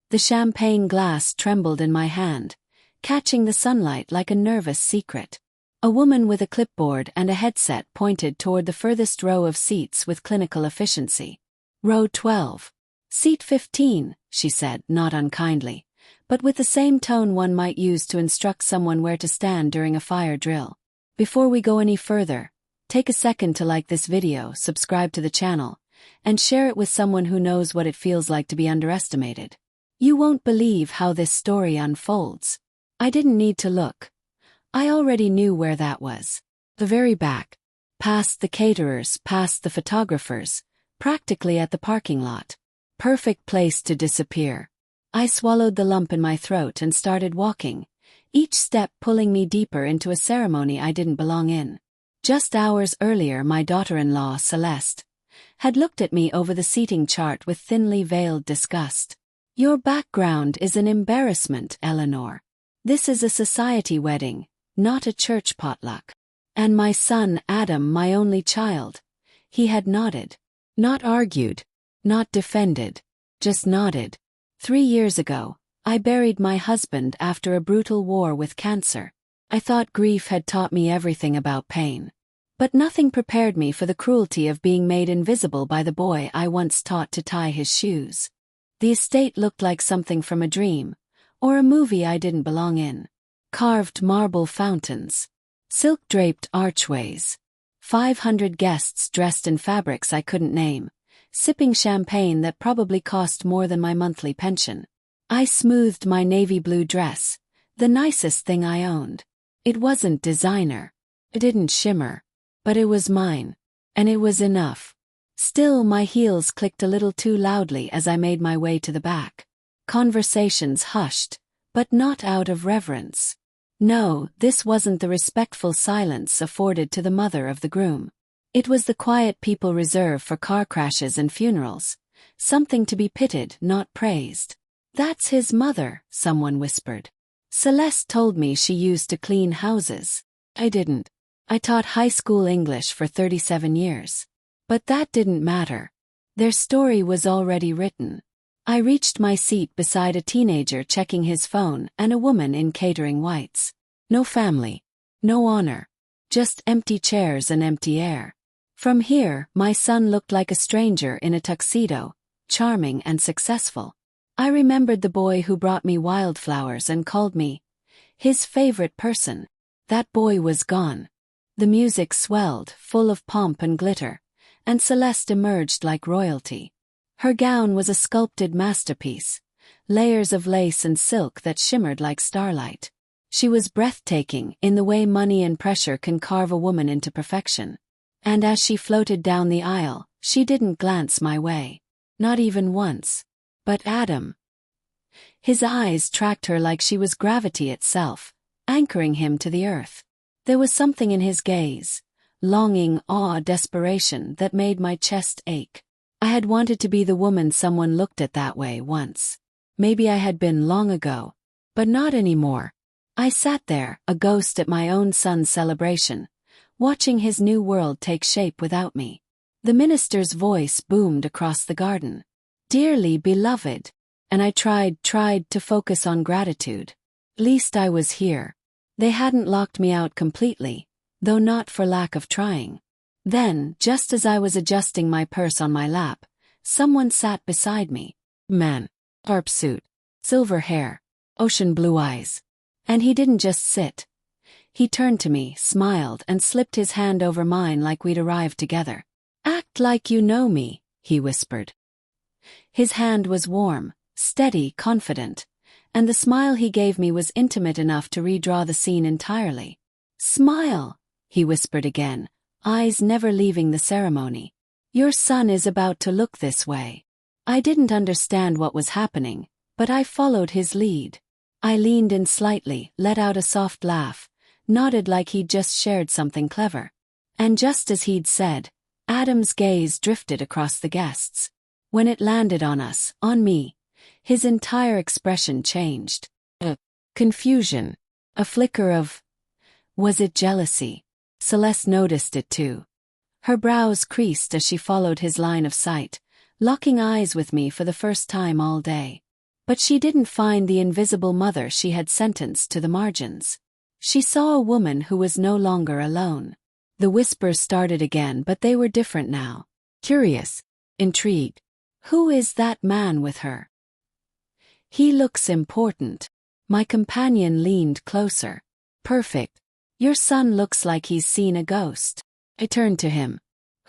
The champagne glass trembled in my hand, catching the sunlight like a nervous secret. A woman with a clipboard and a headset pointed toward the furthest row of seats with clinical efficiency. Row 12. Seat 15, she said, not unkindly, but with the same tone one might use to instruct someone where to stand during a fire drill. Before we go any further, take a second to like this video, subscribe to the channel, and share it with someone who knows what it feels like to be underestimated. You won't believe how this story unfolds. I didn't need to look. I already knew where that was. The very back. Past the caterers, past the photographers, practically at the parking lot. Perfect place to disappear. I swallowed the lump in my throat and started walking, each step pulling me deeper into a ceremony I didn't belong in. Just hours earlier, my daughter-in-law, Celeste, had looked at me over the seating chart with thinly veiled disgust. Your background is an embarrassment, Eleanor. This is a society wedding, not a church potluck. And my son, Adam, my only child. He had nodded. Not argued. Not defended. Just nodded. 3 years ago, I buried my husband after a brutal war with cancer. I thought grief had taught me everything about pain. But nothing prepared me for the cruelty of being made invisible by the boy I once taught to tie his shoes. The estate looked like something from a dream, or a movie I didn't belong in. Carved marble fountains. Silk-draped archways. 500 guests dressed in fabrics I couldn't name, sipping champagne that probably cost more than my monthly pension. I smoothed my navy blue dress, the nicest thing I owned. It wasn't designer. It didn't shimmer. But it was mine. And it was enough. Still, my heels clicked a little too loudly as I made my way to the back. Conversations hushed, but not out of reverence. No, this wasn't the respectful silence afforded to the mother of the groom. It was the quiet people reserved for car crashes and funerals, something to be pitied, not praised. That's his mother, someone whispered. Celeste told me she used to clean houses. I didn't. I taught high school English for 37 years. But that didn't matter. Their story was already written. I reached my seat beside a teenager checking his phone and a woman in catering whites. No family. No honor. Just empty chairs and empty air. From here, my son looked like a stranger in a tuxedo, charming and successful. I remembered the boy who brought me wildflowers and called me his favorite person. That boy was gone. The music swelled, full of pomp and glitter, and Celeste emerged like royalty. Her gown was a sculpted masterpiece, layers of lace and silk that shimmered like starlight. She was breathtaking in the way money and pressure can carve a woman into perfection. And as she floated down the aisle, she didn't glance my way. Not even once. But Adam. His eyes tracked her like she was gravity itself, anchoring him to the earth. There was something in his gaze, longing, awe, desperation, that made my chest ache. I had wanted to be the woman someone looked at that way once. Maybe I had been long ago, but not anymore. I sat there, a ghost at my own son's celebration, watching his new world take shape without me. The minister's voice boomed across the garden. Dearly beloved. And I tried to focus on gratitude. At least I was here. They hadn't locked me out completely, though not for lack of trying. Then, just as I was adjusting my purse on my lap, someone sat beside me. Man. Sharp suit. Silver hair. Ocean blue eyes. And he didn't just sit. He turned to me, smiled, and slipped his hand over mine like we'd arrived together. Act like you know me, he whispered. His hand was warm, steady, confident, and the smile he gave me was intimate enough to redraw the scene entirely. Smile, he whispered again, eyes never leaving the ceremony. Your son is about to look this way. I didn't understand what was happening, but I followed his lead. I leaned in slightly, let out a soft laugh, nodded like he'd just shared something clever. And just as he'd said, Adam's gaze drifted across the guests. When it landed on us, on me, his entire expression changed. Confusion. A flicker of... Was it jealousy? Celeste noticed it too. Her brows creased as she followed his line of sight, locking eyes with me for the first time all day. But she didn't find the invisible mother she had sentenced to the margins. She saw a woman who was no longer alone. The whispers started again, but they were different now. Curious, intrigued. Who is that man with her? He looks important. My companion leaned closer. Perfect. Your son looks like he's seen a ghost. I turned to him.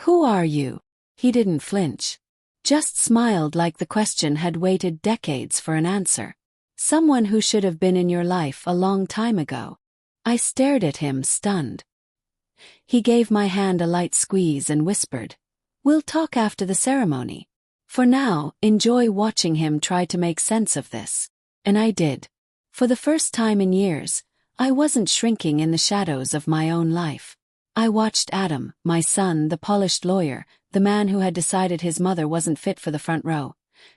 Who are you? He didn't flinch. Just smiled like the question had waited decades for an answer. Someone who should have been in your life a long time ago. I stared at him, stunned. He gave my hand a light squeeze and whispered, "We'll talk after the ceremony. For now, enjoy watching him try to make sense of this." And I did. For the first time in years, I wasn't shrinking in the shadows of my own life. I watched Adam, my son, the polished lawyer, the man who had decided his mother wasn't fit for the front row,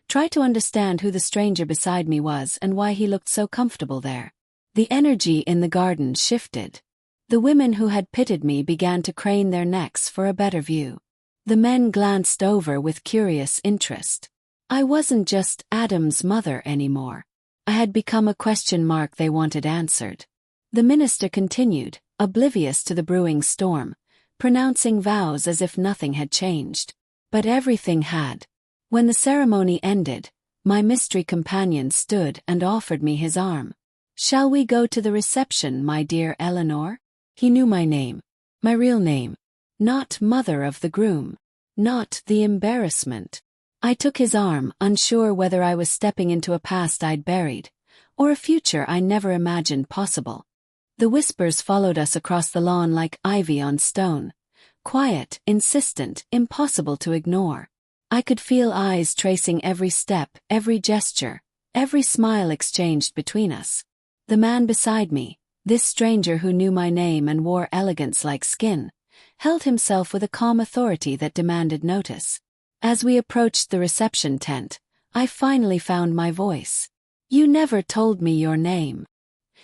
try to understand who the stranger beside me was and why he looked so comfortable there. The energy in the garden shifted. The women who had pitied me began to crane their necks for a better view. The men glanced over with curious interest. I wasn't just Adam's mother anymore. I had become a question mark they wanted answered. The minister continued, oblivious to the brewing storm, pronouncing vows as if nothing had changed. But everything had. When the ceremony ended, my mystery companion stood and offered me his arm. "Shall we go to the reception, my dear Eleanor?" He knew my name. My real name. Not mother of the groom. Not the embarrassment. I took his arm, unsure whether I was stepping into a past I'd buried, or a future I never imagined possible. The whispers followed us across the lawn like ivy on stone. Quiet, insistent, impossible to ignore. I could feel eyes tracing every step, every gesture, every smile exchanged between us. The man beside me, this stranger who knew my name and wore elegance like skin, held himself with a calm authority that demanded notice. As we approached the reception tent, I finally found my voice. "You never told me your name."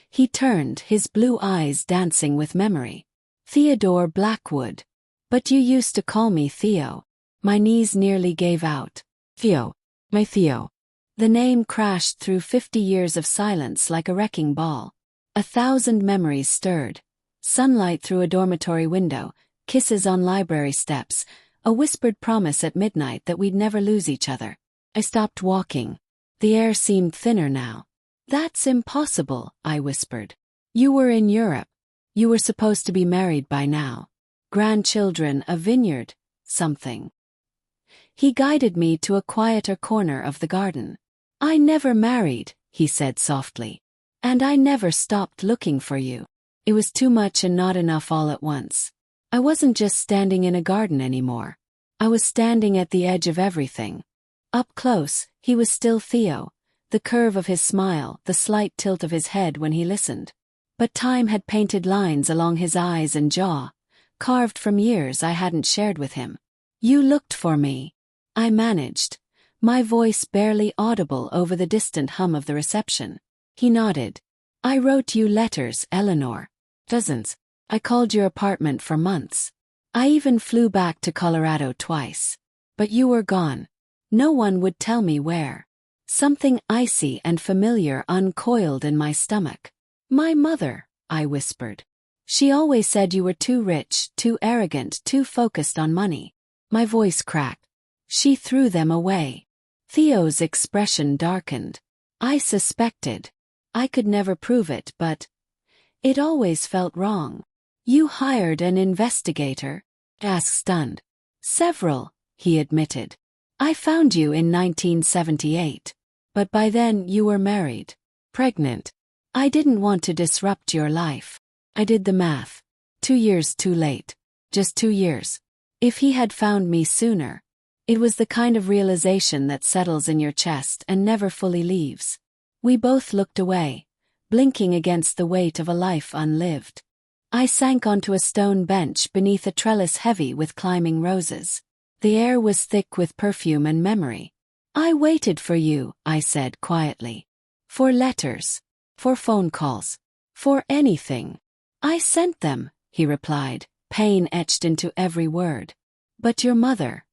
He turned, his blue eyes dancing with memory. "Theodore Blackwood. But you used to call me Theo." My knees nearly gave out. "Theo. My Theo." The name crashed through 50 years of silence like a wrecking ball. 1,000 memories stirred. Sunlight through a dormitory window, kisses on library steps, a whispered promise at midnight that we'd never lose each other. I stopped walking. The air seemed thinner now. "That's impossible," I whispered. "You were in Europe. You were supposed to be married by now. Grandchildren, a vineyard, something." He guided me to a quieter corner of the garden. "I never married," he said softly. "And I never stopped looking for you." It was too much and not enough all at once. I wasn't just standing in a garden anymore. I was standing at the edge of everything. Up close, he was still Theo, the curve of his smile, the slight tilt of his head when he listened. But time had painted lines along his eyes and jaw, carved from years I hadn't shared with him. "You looked for me," I managed, my voice barely audible over the distant hum of the reception. He nodded. "I wrote you letters, Eleanor. Dozens. I called your apartment for months. I even flew back to Colorado twice. But you were gone. No one would tell me where." Something icy and familiar uncoiled in my stomach. "My mother," I whispered. "She always said you were too rich, too arrogant, too focused on money." My voice cracked. "She threw them away." Theo's expression darkened. "I suspected. I could never prove it, but it always felt wrong." "You hired an investigator?" I asked, stunned. "Several," he admitted. "I found you in 1978. But by then you were married. Pregnant. I didn't want to disrupt your life." I did the math. 2 years too late. Just 2 years. If he had found me sooner. It was the kind of realization that settles in your chest and never fully leaves. We both looked away, blinking against the weight of a life unlived. I sank onto a stone bench beneath a trellis heavy with climbing roses. The air was thick with perfume and memory. "I waited for you," I said quietly. "For letters. For phone calls. For anything." "I sent them," he replied, pain etched into every word. "But your mother.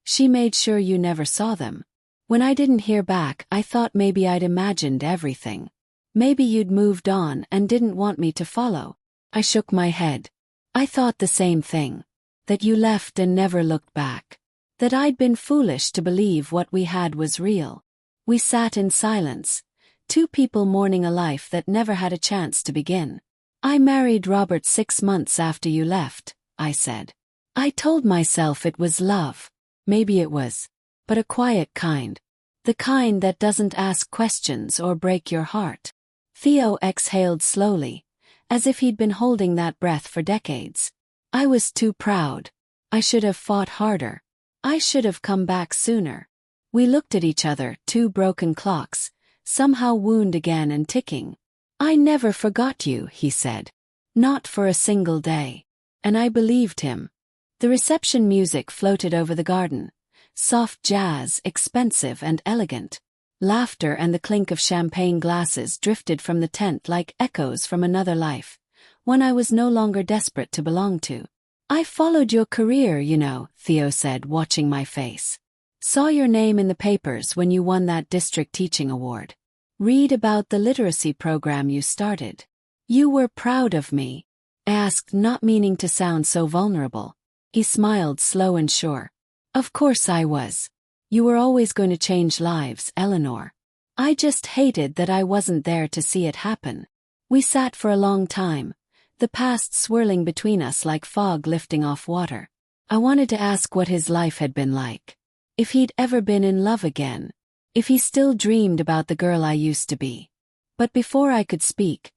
She made sure you never saw them." When I didn't hear back, I thought maybe I'd imagined everything. Maybe you'd moved on and didn't want me to follow. I shook my head. I thought the same thing. That you left and never looked back. That I'd been foolish to believe what we had was real. We sat in silence, two people mourning a life that never had a chance to begin. I married Robert 6 months after you left, I said. I told myself it was love. Maybe it was. But a quiet kind. The kind that doesn't ask questions or break your heart. Theo exhaled slowly, as if he'd been holding that breath for decades. I was too proud. I should have fought harder. I should have come back sooner. We looked at each other, two broken clocks, somehow wound again and ticking. I never forgot you, he said. Not for a single day. And I believed him. The reception music floated over the garden. Soft jazz, expensive and elegant. Laughter and the clink of champagne glasses drifted from the tent like echoes from another life, one I was no longer desperate to belong to. I followed your career, you know, Theo said, watching my face. Saw your name in the papers when you won that district teaching award. Read about the literacy program you started. You were proud of me. I asked, not meaning to sound so vulnerable. He smiled, slow and sure. Of course I was. You were always going to change lives, Eleanor. I just hated that I wasn't there to see it happen. We sat for a long time, the past swirling between us like fog lifting off water. I wanted to ask what his life had been like. If he'd ever been in love again. If he still dreamed about the girl I used to be. But before I could speak,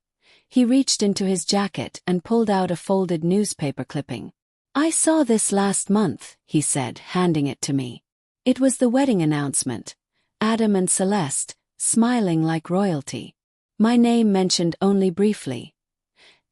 he reached into his jacket and pulled out a folded newspaper clipping. I saw this last month, he said, handing it to me. It was the wedding announcement. Adam and Celeste, smiling like royalty. My name mentioned only briefly.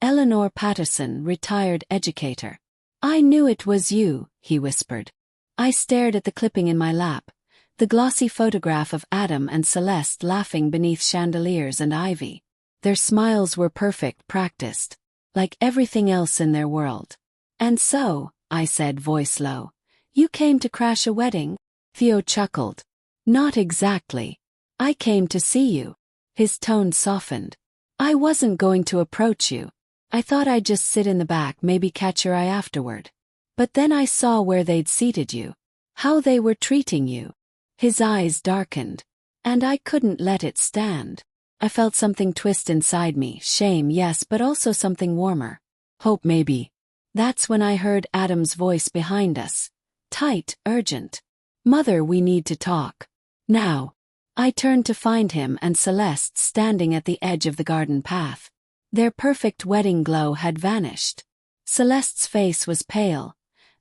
Eleanor Patterson, retired educator. I knew it was you, he whispered. I stared at the clipping in my lap, the glossy photograph of Adam and Celeste laughing beneath chandeliers and ivy. Their smiles were perfect, practiced, like everything else in their world. And so, I said, voice low, you came to crash a wedding? Theo chuckled. Not exactly. I came to see you. His tone softened. I wasn't going to approach you. I thought I'd just sit in the back, maybe catch your eye afterward. But then I saw where they'd seated you. How they were treating you. His eyes darkened. And I couldn't let it stand. I felt something twist inside me, shame, yes, but also something warmer. Hope, maybe. That's when I heard Adam's voice behind us. Tight, urgent. Mother, we need to talk. Now. I turned to find him and Celeste standing at the edge of the garden path. Their perfect wedding glow had vanished. Celeste's face was pale.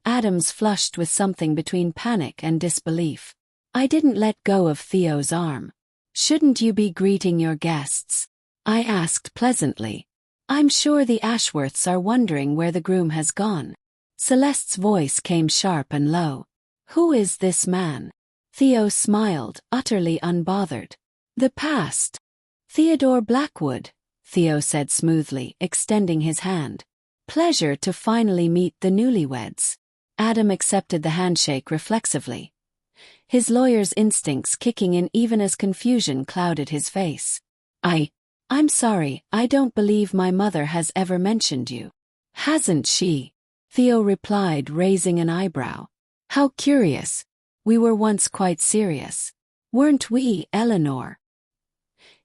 Adam's flushed with something between panic and disbelief. I didn't let go of Theo's arm. Shouldn't you be greeting your guests? I asked pleasantly. I'm sure the Ashworths are wondering where the groom has gone. Celeste's voice came sharp and low. Who is this man? Theo smiled, utterly unbothered. The past. Theodore Blackwood, Theo said smoothly, extending his hand. Pleasure to finally meet the newlyweds. Adam accepted the handshake reflexively. His lawyer's instincts kicking in even as confusion clouded his face. I'm sorry, I don't believe my mother has ever mentioned you. Hasn't she? Theo replied, raising an eyebrow. How curious. We were once quite serious. Weren't we, Eleanor?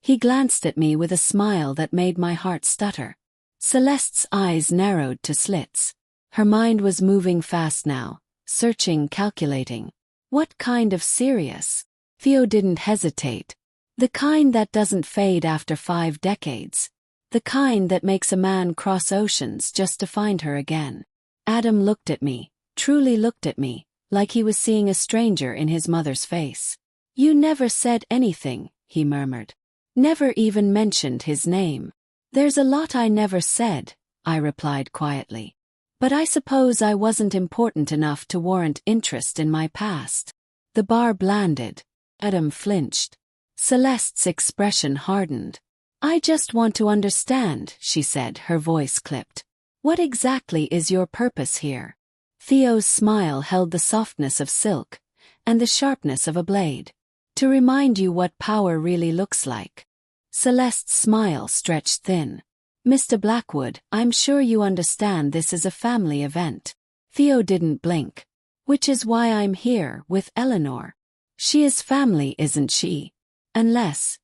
He glanced at me with a smile that made my heart stutter. Celeste's eyes narrowed to slits. Her mind was moving fast now, searching, calculating. What kind of serious? Theo didn't hesitate. The kind that doesn't fade after 5 decades. The kind that makes a man cross oceans just to find her again. Adam looked at me, truly looked at me, like he was seeing a stranger in his mother's face. You never said anything, he murmured. Never even mentioned his name. There's a lot I never said, I replied quietly. But I suppose I wasn't important enough to warrant interest in my past. The bar blanded. Adam flinched. Celeste's expression hardened. I just want to understand, she said, her voice clipped. What exactly is your purpose here? Theo's smile held the softness of silk, and the sharpness of a blade. To remind you what power really looks like. Celeste's smile stretched thin. Mr. Blackwood, I'm sure you understand this is a family event. Theo didn't blink. Which is why I'm here with Eleanor. She is family, isn't she? Unless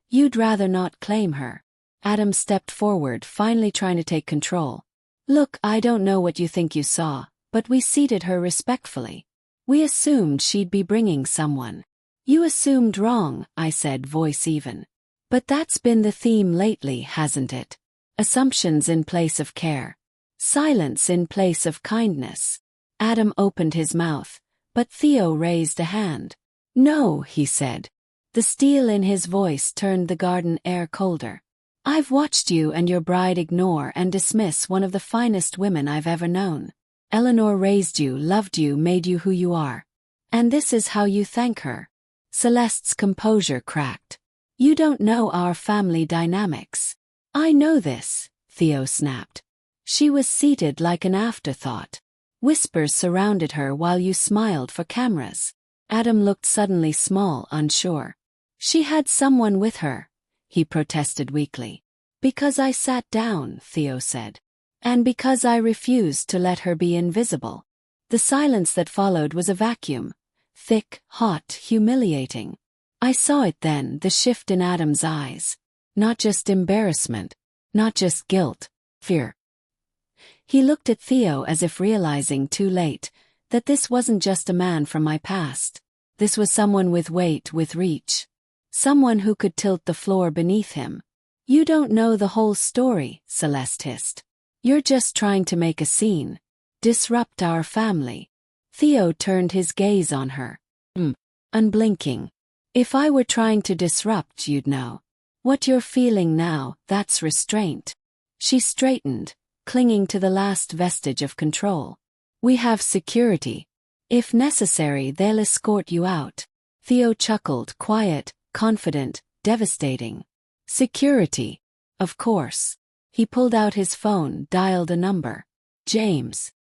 you'd rather not claim her. Adam stepped forward, finally trying to take control. Look, I don't know what you think you saw, but we seated her respectfully. We assumed she'd be bringing someone. You assumed wrong, I said, voice even. But that's been the theme lately, hasn't it? Assumptions in place of care. Silence in place of kindness. Adam opened his mouth, but Theo raised a hand. No, he said. The steel in his voice turned the garden air colder. I've watched you and your bride ignore and dismiss one of the finest women I've ever known. Eleanor raised you, loved you, made you who you are. And this is how you thank her. Celeste's composure cracked. You don't know our family dynamics. I know this, Theo snapped. She was seated like an afterthought. Whispers surrounded her while you smiled for cameras. Adam looked suddenly small, unsure. She had someone with her, he protested weakly. Because I sat down, Theo said. And because I refused to let her be invisible. The silence that followed was a vacuum. Thick, hot, humiliating. I saw it then, the shift in Adam's eyes. Not just embarrassment. Not just guilt. Fear. He looked at Theo as if realizing too late that this wasn't just a man from my past. This was someone with weight, with reach. Someone who could tilt the floor beneath him. You don't know the whole story, Celeste hissed. You're just trying to make a scene. Disrupt our family. Theo turned his gaze on her. Unblinking. If I were trying to disrupt, you'd know. What you're feeling now, that's restraint. She straightened, clinging to the last vestige of control. We have security. If necessary, they'll escort you out. Theo chuckled, quiet, confident, devastating. Security. Of course. He pulled out his phone, dialed a number. James.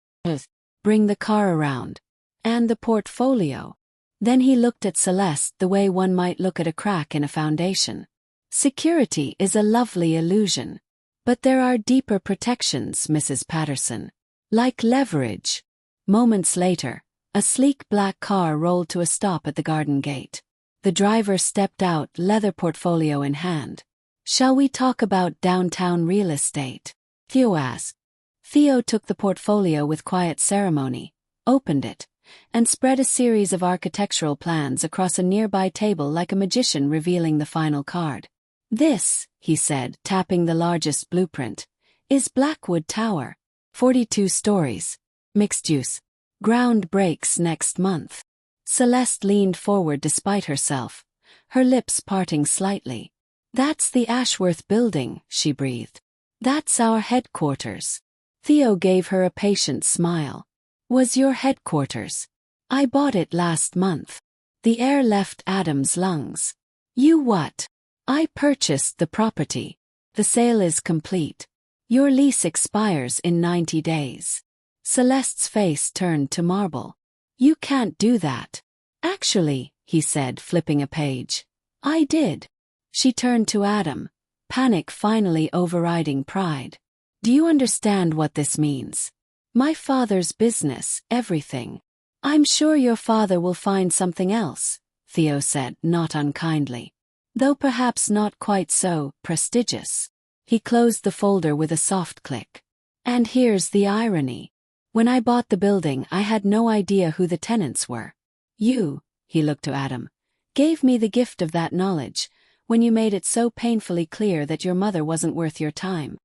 Bring the car around. And the portfolio. Then he looked at Celeste the way one might look at a crack in a foundation. Security is a lovely illusion. But there are deeper protections, Mrs. Patterson. Like leverage. Moments later, a sleek black car rolled to a stop at the garden gate. The driver stepped out, leather portfolio in hand. Shall we talk about downtown real estate? Theo asked. Theo took the portfolio with quiet ceremony, opened it, and spread a series of architectural plans across a nearby table like a magician revealing the final card. This, he said, tapping the largest blueprint, is Blackwood Tower. 42 stories. Mixed use. Ground breaks next month. Celeste leaned forward despite herself, her lips parting slightly. That's the Ashworth building, she breathed. That's our headquarters. Theo gave her a patient smile. Was your headquarters? I bought it last month. The air left Adam's lungs. You what? I purchased the property. The sale is complete. Your lease expires in 90 days. Celeste's face turned to marble. You can't do that. Actually, he said, flipping a page. I did. She turned to Adam, panic finally overriding pride. Do you understand what this means? My father's business, everything. I'm sure your father will find something else, Theo said, not unkindly. Though perhaps not quite so prestigious. He closed the folder with a soft click. And here's the irony. When I bought the building, I had no idea who the tenants were. You, he looked to Adam, gave me the gift of that knowledge, when you made it so painfully clear that your mother wasn't worth your time.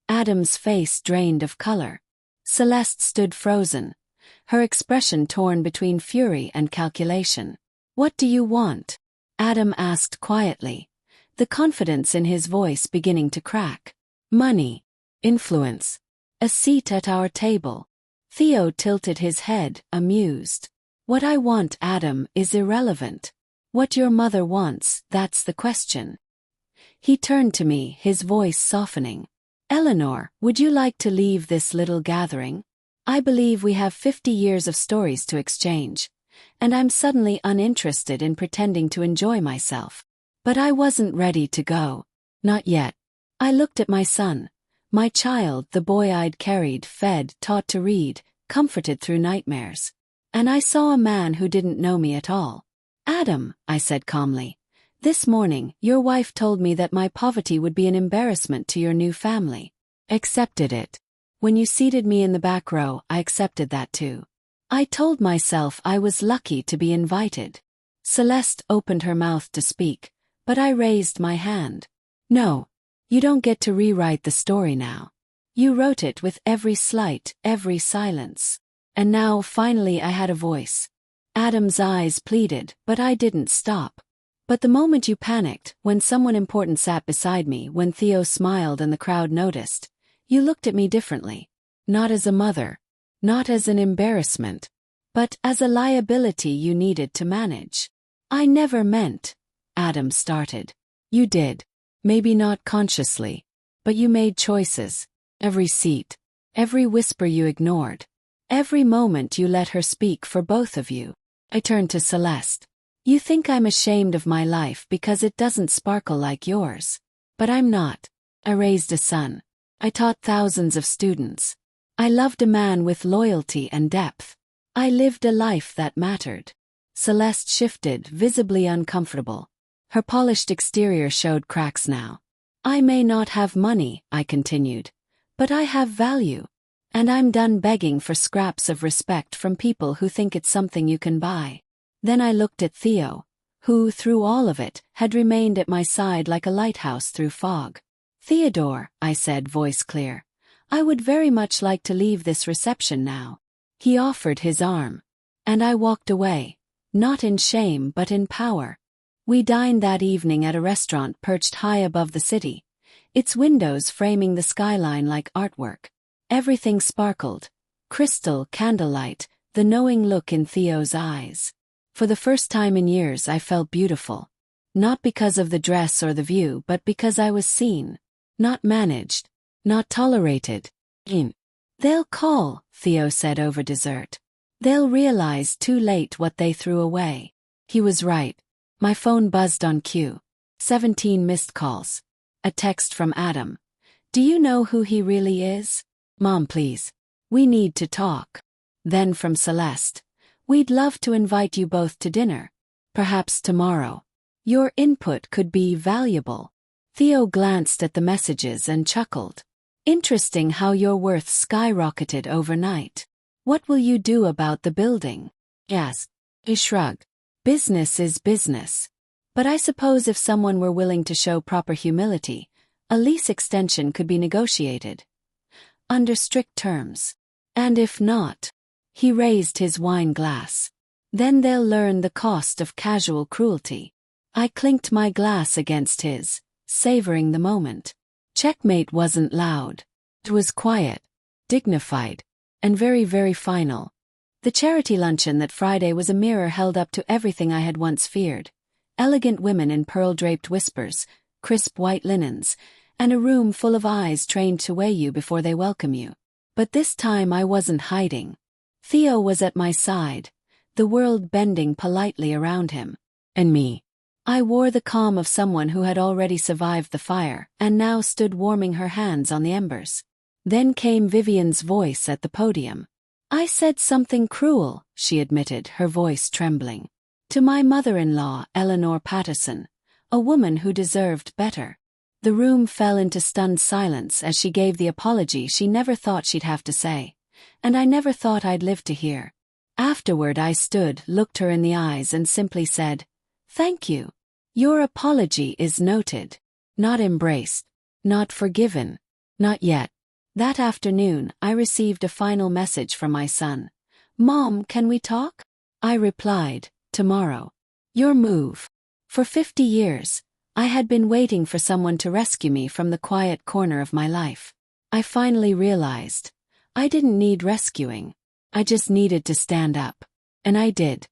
Adam's face drained of color. Celeste stood frozen, her expression torn between fury and calculation. What do you want? Adam asked quietly, the confidence in his voice beginning to crack. Money. Influence. A seat at our table. Theo tilted his head, amused. What I want, Adam, is irrelevant. What your mother wants, that's the question. He turned to me, his voice softening. Eleanor, would you like to leave this little gathering? I believe we have 50 years of stories to exchange, and I'm suddenly uninterested in pretending to enjoy myself. But I wasn't ready to go. Not yet. I looked at my son. My child, the boy I'd carried, fed, taught to read, comforted through nightmares. And I saw a man who didn't know me at all. "Adam," I said calmly, "this morning, your wife told me that my poverty would be an embarrassment to your new family. Accepted it. When you seated me in the back row, I accepted that too. I told myself I was lucky to be invited." Celeste opened her mouth to speak, but I raised my hand. "No. You don't get to rewrite the story now. You wrote it with every slight, every silence." And now, finally, I had a voice. Adam's eyes pleaded, but I didn't stop. "But the moment you panicked, when someone important sat beside me, when Theo smiled and the crowd noticed, you looked at me differently. Not as a mother. Not as an embarrassment. But as a liability you needed to manage." "I never meant," Adam started. "You did. Maybe not consciously. But you made choices. Every seat. Every whisper you ignored. Every moment you let her speak for both of you." I turned to Celeste. "You think I'm ashamed of my life because it doesn't sparkle like yours. But I'm not. I raised a son. I taught thousands of students. I loved a man with loyalty and depth. I lived a life that mattered." Celeste shifted, visibly uncomfortable. Her polished exterior showed cracks now. "I may not have money," I continued, "but I have value. And I'm done begging for scraps of respect from people who think it's something you can buy." Then I looked at Theo, who, through all of it, had remained at my side like a lighthouse through fog. "Theodore," I said, voice clear, "I would very much like to leave this reception now." He offered his arm. And I walked away, not in shame but in power. We dined that evening at a restaurant perched high above the city, its windows framing the skyline like artwork. Everything sparkled. Crystal, candlelight, the knowing look in Theo's eyes. For the first time in years I felt beautiful. Not because of the dress or the view, but because I was seen. Not managed. Not tolerated. "They'll call," Theo said over dessert. "They'll realize too late what they threw away." He was right. My phone buzzed on cue. 17 missed calls. A text from Adam. "Do you know who he really is? Mom, please. We need to talk." Then from Celeste. "We'd love to invite you both to dinner. Perhaps tomorrow. Your input could be valuable." Theo glanced at the messages and chuckled. "Interesting how your worth skyrocketed overnight. What will you do about the building?" "Yes." He shrugged. "Business is business. But I suppose if someone were willing to show proper humility, a lease extension could be negotiated. Under strict terms. And if not..." He raised his wine glass. "Then they'll learn the cost of casual cruelty." I clinked my glass against his, savoring the moment. Checkmate wasn't loud. It was quiet, dignified, and very, very final. The charity luncheon that Friday was a mirror held up to everything I had once feared. Elegant women in pearl-draped whispers, crisp white linens, and a room full of eyes trained to weigh you before they welcome you. But this time I wasn't hiding. Theo was at my side, the world bending politely around him. And me. I wore the calm of someone who had already survived the fire and now stood warming her hands on the embers. Then came Vivian's voice at the podium. "I said something cruel," she admitted, her voice trembling. "To my mother-in-law, Eleanor Patterson, a woman who deserved better." The room fell into stunned silence as she gave the apology she never thought she'd have to say, and I never thought I'd live to hear. Afterward I stood, looked her in the eyes and simply said, "Thank you. Your apology is noted. Not embraced. Not forgiven. Not yet." That afternoon, I received a final message from my son. "Mom, can we talk?" I replied, "Tomorrow." Your move. For 50 years, I had been waiting for someone to rescue me from the quiet corner of my life. I finally realized I didn't need rescuing. I just needed to stand up. And I did.